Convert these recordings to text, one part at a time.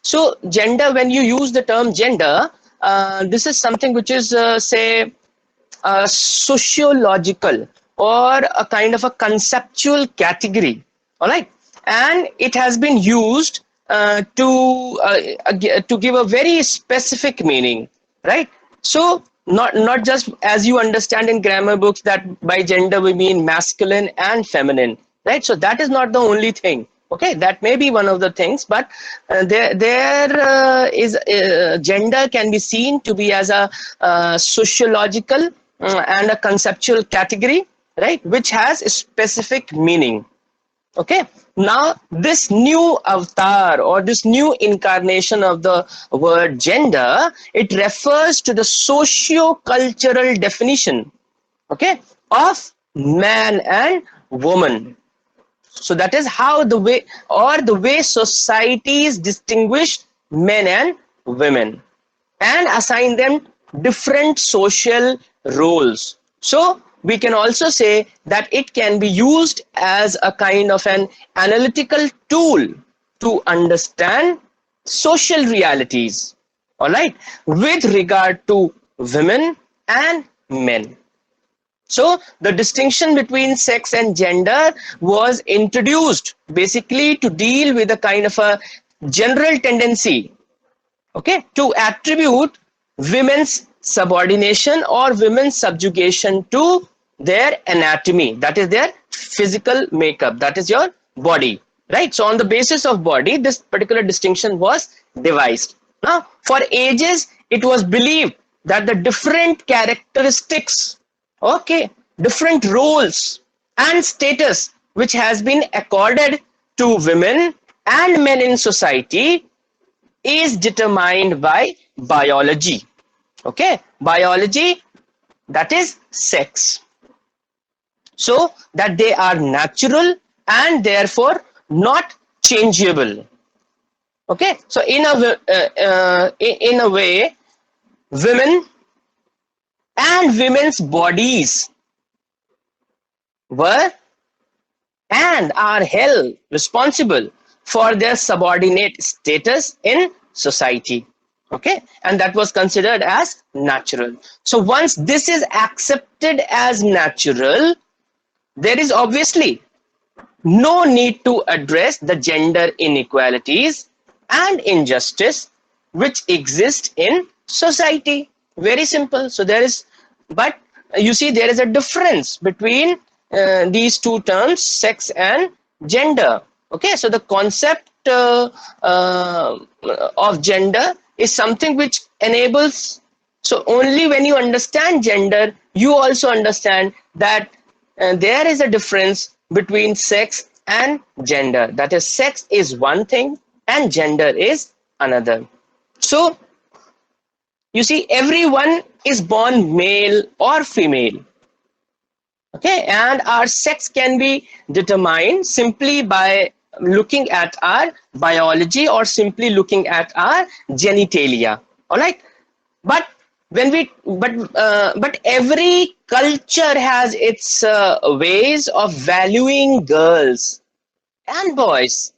So gender, when you use the term gender, this is something which is say sociological or a kind of a conceptual category, all right, and it has been used to give a very specific meaning, right? So not just as you understand in grammar books that by gender we mean masculine and feminine, right? So that is not the only thing. Okay, that may be one of the things, but there is gender can be seen to be as a sociological and a conceptual category, right, which has a specific meaning. Okay, now this new avatar or this new incarnation of the word gender, it refers to the socio-cultural definition, okay, of man and woman. So that is how the way societies distinguish men and women and assign them different social roles. So we can also say that it can be used as a kind of an analytical tool to understand social realities, all right, with regard to women and men. So the distinction between sex and gender was introduced basically to deal with a kind of a general tendency, okay, to attribute women's subordination or women's subjugation to their anatomy, that is their physical makeup, that is your body, right? So on the basis of body, this particular distinction was devised. Now for ages it was believed that the different characteristics, okay, different roles and status which has been accorded to women and men in society is determined by biology, okay, biology, that is sex. So that they are natural and therefore not changeable. Okay, so in a way, women and women's bodies were and are held responsible for their subordinate status in society, okay, and that was considered as natural. So once this is accepted as natural, there is obviously no need to address the gender inequalities and injustice which exist in society. Very simple. So there is, but you see there is a difference between these two terms, sex and gender. Okay, so the concept of gender is something which enables, so only when you understand gender, you also understand that there is a difference between sex and gender. That is, sex is one thing and gender is another. So you see, everyone is born male or female, okay, and our sex can be determined simply by looking at our biology or simply looking at our genitalia, all right. But when we but every culture has its ways of valuing girls and boys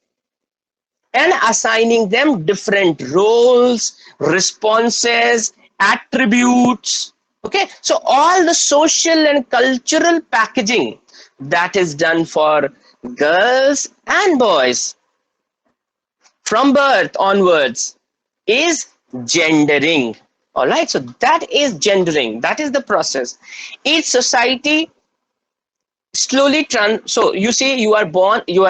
and assigning them different roles, responses, attributes. Okay, so all the social and cultural packaging that is done for girls and boys from birth onwards is gendering. All right, so that is gendering, that is the process. Each society slowly so you see, you are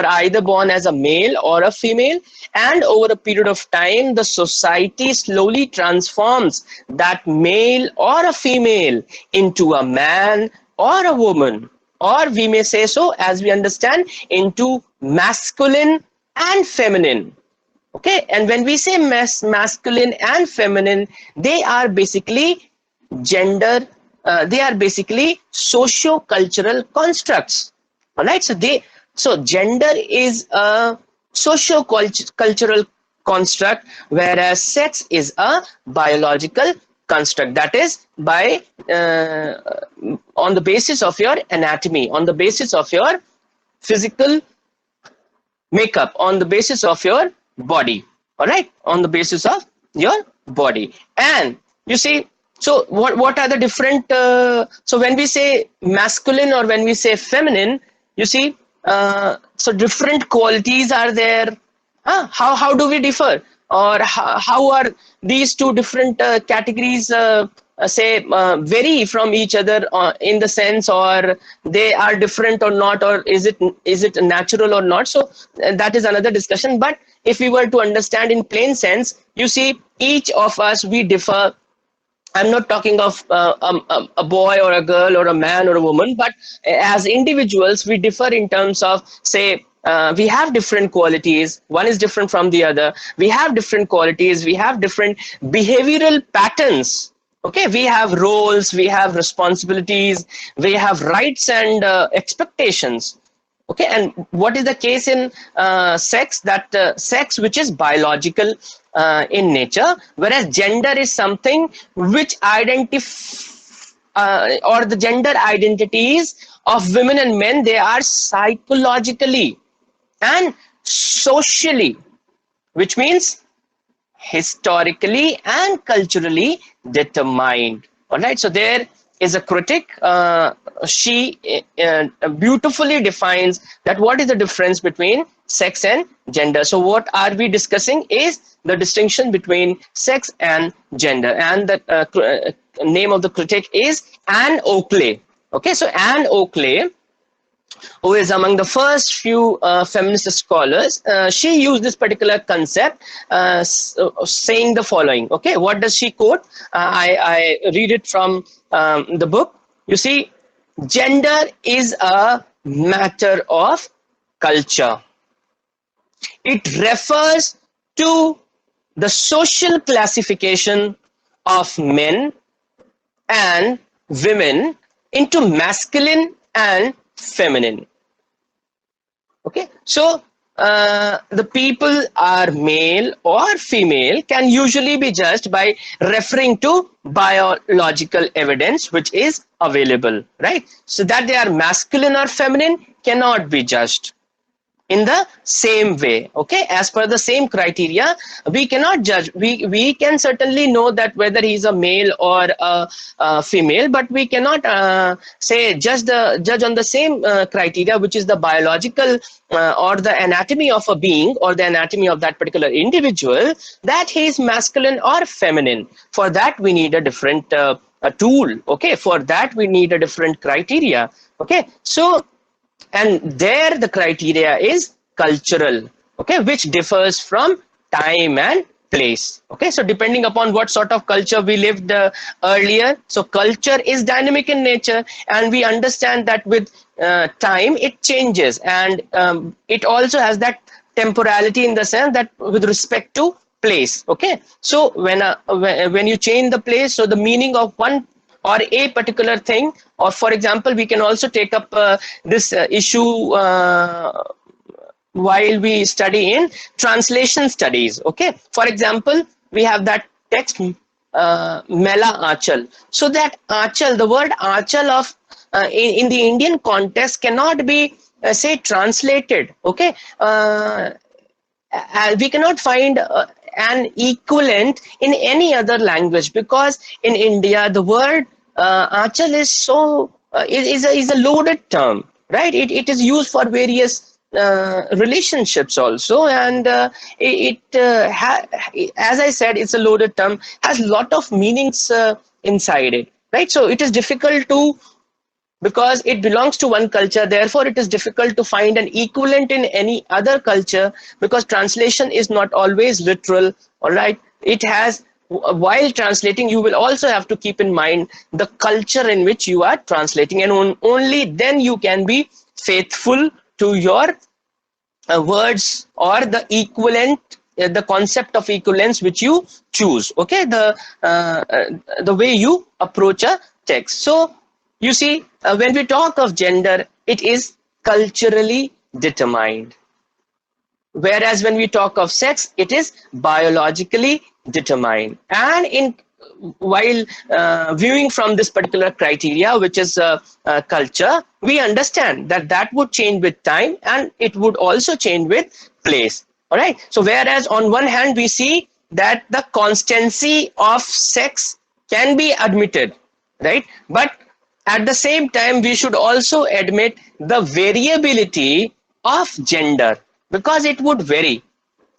either born as a male or a female, and over a period of time the society slowly transforms that male or a female into a man or a woman, or we may say so, as we understand, into masculine and feminine. Okay, and when we say masculine and feminine, they are basically gender, they are basically socio-cultural constructs. All right, so gender is a socio-cultural construct, whereas sex is a biological construct, that is by on the basis of your anatomy, on the basis of your physical makeup, on the basis of your body. all right, on the basis of your body. And you see, so what are the different so when we say masculine or when we say feminine, you see, so different qualities are there. How do we differ, or how are these two different categories say vary from each other in the sense, or they are different or not, or is it natural or not? So that is another discussion. But if we were to understand in plain sense, you see, each of us, we differ. I'm not talking of a boy or a girl or a man or a woman, but as individuals, we differ in terms of, say, we have different qualities. One is different from the other. We have different qualities. We have different behavioral patterns. Okay, we have roles, we have responsibilities, we have rights and expectations. Okay, and what is the case in sex? That sex which is biological in nature, whereas gender is something which or the gender identities of women and men, they are psychologically and socially, which means historically and culturally determined. All right, so there is a critic. She beautifully defines that what is the difference between sex and gender. So what are we discussing is the distinction between sex and gender, and the name of the critic is Anne Oakley. Okay, so Anne Oakley, who is among the first few feminist scholars, she used this particular concept, saying the following. Okay, what does she quote? I read it from the book. You see, gender is a matter of culture. It refers to the social classification of men and women into masculine and feminine. Okay, so the people are male or female can usually be judged by referring to biological evidence which is available, right? So that they are masculine or feminine cannot be judged in the same way. Okay, as per the same criteria, we cannot judge. We can certainly know that whether he's a male or a female, but we cannot say judge on the same criteria, which is the biological or the anatomy of a being, or the anatomy of that particular individual, that he is masculine or feminine. For that we need a different a tool. Okay, for that we need a different criteria. Okay, so, and there the criteria is cultural, okay, which differs from time and place. Okay, so depending upon what sort of culture we lived earlier, so culture is dynamic in nature, and we understand that with time it changes, and it also has that temporality in the sense that with respect to place. Okay, so when you change the place, so the meaning of one or a particular thing, or for example, we can also take up this issue while we study in translation studies. Okay, for example, we have that text Mela Achal. So that Achal, the word Achal of in the Indian context cannot be say translated. Okay, we cannot find an equivalent in any other language, because in India the word Achal is so is a loaded term, right? It is used for various relationships also, and as I said, it's a loaded term, has a lot of meanings inside it, right? So it is difficult to, because it belongs to one culture, therefore it is difficult to find an equivalent in any other culture, because translation is not always literal. All right, it has, while translating, you will also have to keep in mind the culture in which you are translating, and only then you can be faithful to your words or the equivalent, the concept of equivalence which you choose. Okay, the way you approach a text. So you see, when we talk of gender, it is culturally determined, whereas when we talk of sex, it is biologically determined. And in while viewing from this particular criteria, which is culture, we understand that that would change with time, and it would also change with place. All right. So whereas on one hand we see that the constancy of sex can be admitted, right? But at the same time we should also admit the variability of gender, because it would vary.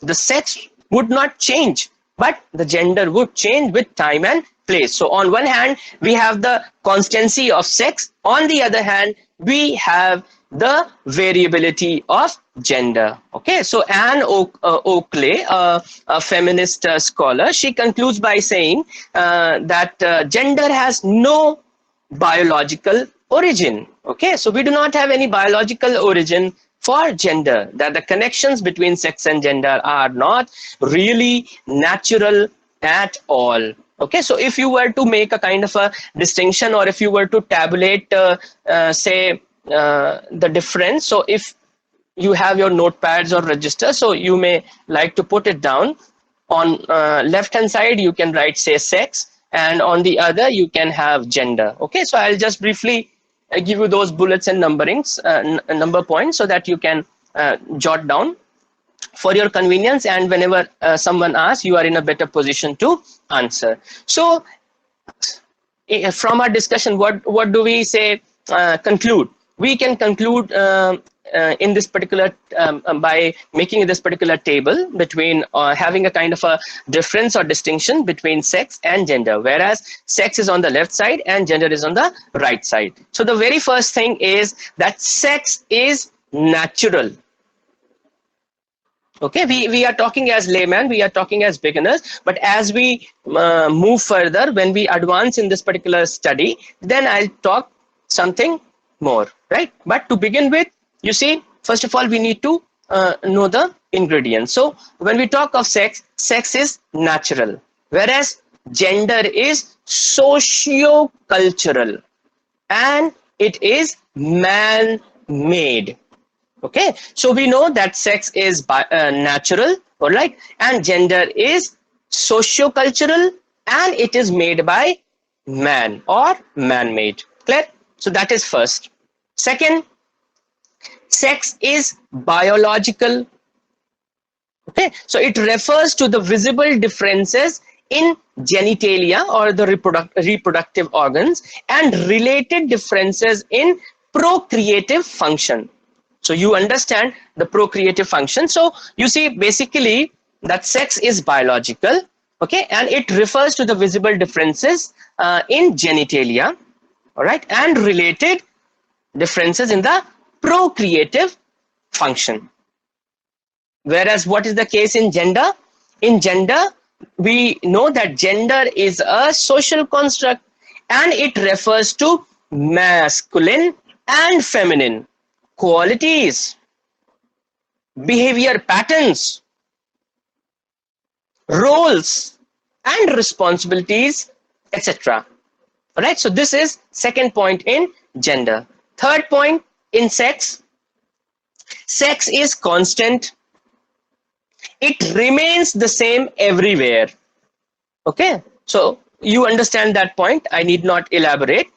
The sex would not change, but the gender would change with time and place. So on one hand we have the constancy of sex, on the other hand we have the variability of gender. Okay, so Anne Oakley, a feminist scholar, she concludes by saying that gender has no biological origin. Okay, so we do not have any biological origin for gender, that the connections between sex and gender are not really natural at all. Okay, so if you were to make a kind of a distinction, or if you were to tabulate say the difference, so if you have your notepads or register, so you may like to put it down. On left hand side you can write say sex, and on the other you can have gender. Okay, so I'll just briefly give you those bullets and numberings, number points, so that you can jot down for your convenience, and whenever someone asks, you are in a better position to answer. So from our discussion, what do we say conclude? We can conclude in this particular by making this particular table between having a kind of a difference or distinction between sex and gender, whereas sex is on the left side and gender is on the right side. So the very first thing is that sex is natural. Okay, we are talking as layman, we are talking as beginners, but as we move further, when we advance in this particular study, then I'll talk something more, right? But to begin with, you see, first of all, we need to know the ingredients. So when we talk of sex, sex is natural, whereas gender is socio-cultural, and it is man-made. Okay, so we know that sex is natural, all right, and gender is socio-cultural, and it is made by man or man-made. Clear? So that is first. Second, sex is biological. Okay, so it refers to the visible differences in genitalia or the reproductive organs, and related differences in procreative function. So you understand the procreative function. So you see basically that sex is biological, okay, and it refers to the visible differences in genitalia, all right, and related differences in the procreative function. Whereas what is the case in gender? In gender, we know that gender is a social construct, and it refers to masculine and feminine qualities, behavior patterns, roles, and responsibilities, etc. All right, so this is second point in gender. Third point in sex, sex is constant. It remains the same everywhere. Okay, so you understand that point, I need not elaborate.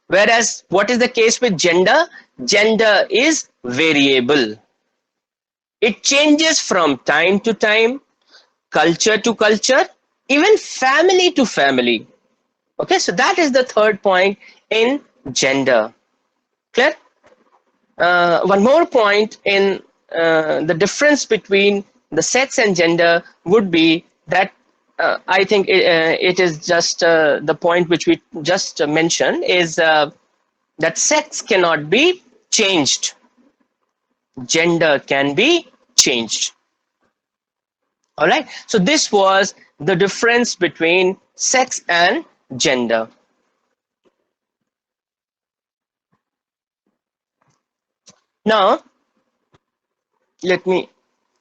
Whereas what is the case with gender? Gender is variable. It changes from time to time, culture to culture, even family to family. Okay, so that is the third point in gender. Clear? One more point in the difference between the sex and gender would be that I think it is just the point which we just mentioned is that sex cannot be changed. Gender can be changed. All right. So this was the difference between sex and gender. Now, let me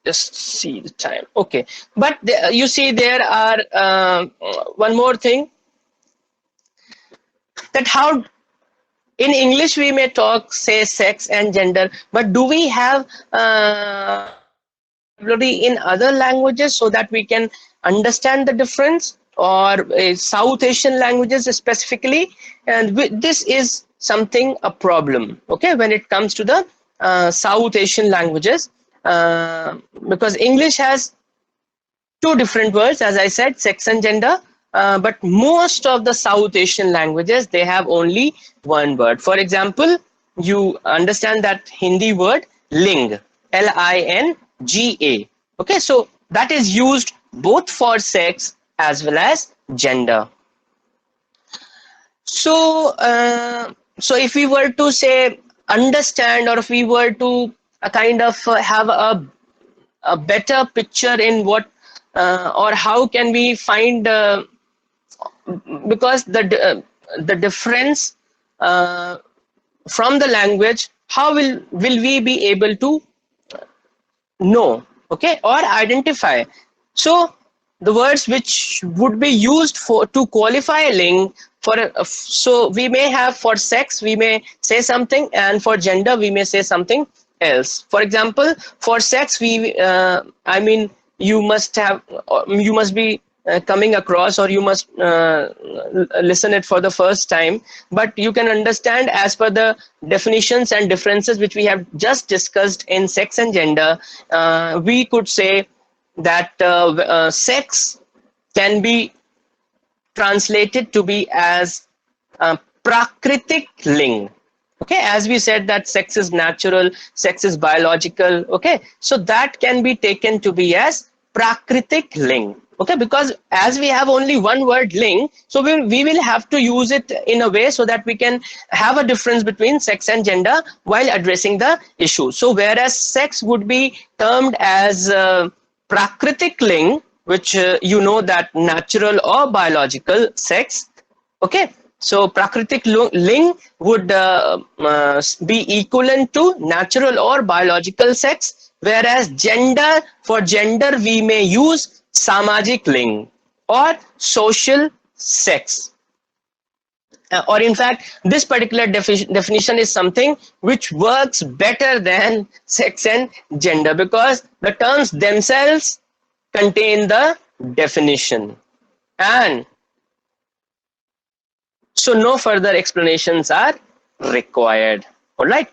just see the time. Okay, but you see there are one more thing, that how in English we may talk say sex and gender, but do we have in other languages so that we can understand the difference, or South Asian languages specifically? And this is something a problem, okay, when it comes to the South Asian languages. uh, because English has two different words, as I said, sex and gender. But most of the South Asian languages, they have only one word. For example, you understand that Hindi word ling, Linga. Okay, so that is used both for sex as well as gender. So, so if we were to say understand, or if we were to kind of have a better picture in what or how can we find because the difference uh, from the language, how will we be able to know, okay, or identify? So the words which would be used for to qualify a ling, for so we may have, for sex we may say something, and for gender we may say something else. For example, for sex we I mean, you must have, you must be coming across, or you must listen it for the first time, but you can understand as per the definitions and differences which we have just discussed in sex and gender. We could say that sex can be translated to be as prakritik ling. Okay, as we said that sex is natural, sex is biological. Okay, so that can be taken to be as prakritik ling. Okay, because as we have only one word ling, so we will have to use it in a way so that we can have a difference between sex and gender while addressing the issue. So whereas sex would be termed as prakritik ling, which you know, that natural or biological sex. Okay, so prakritik ling would be equivalent to natural or biological sex, whereas gender, for gender we may use samajik ling, or social sex. Or in fact, this particular definition is something which works better than sex and gender, because the terms themselves contain the definition, and so no further explanations are required. All right.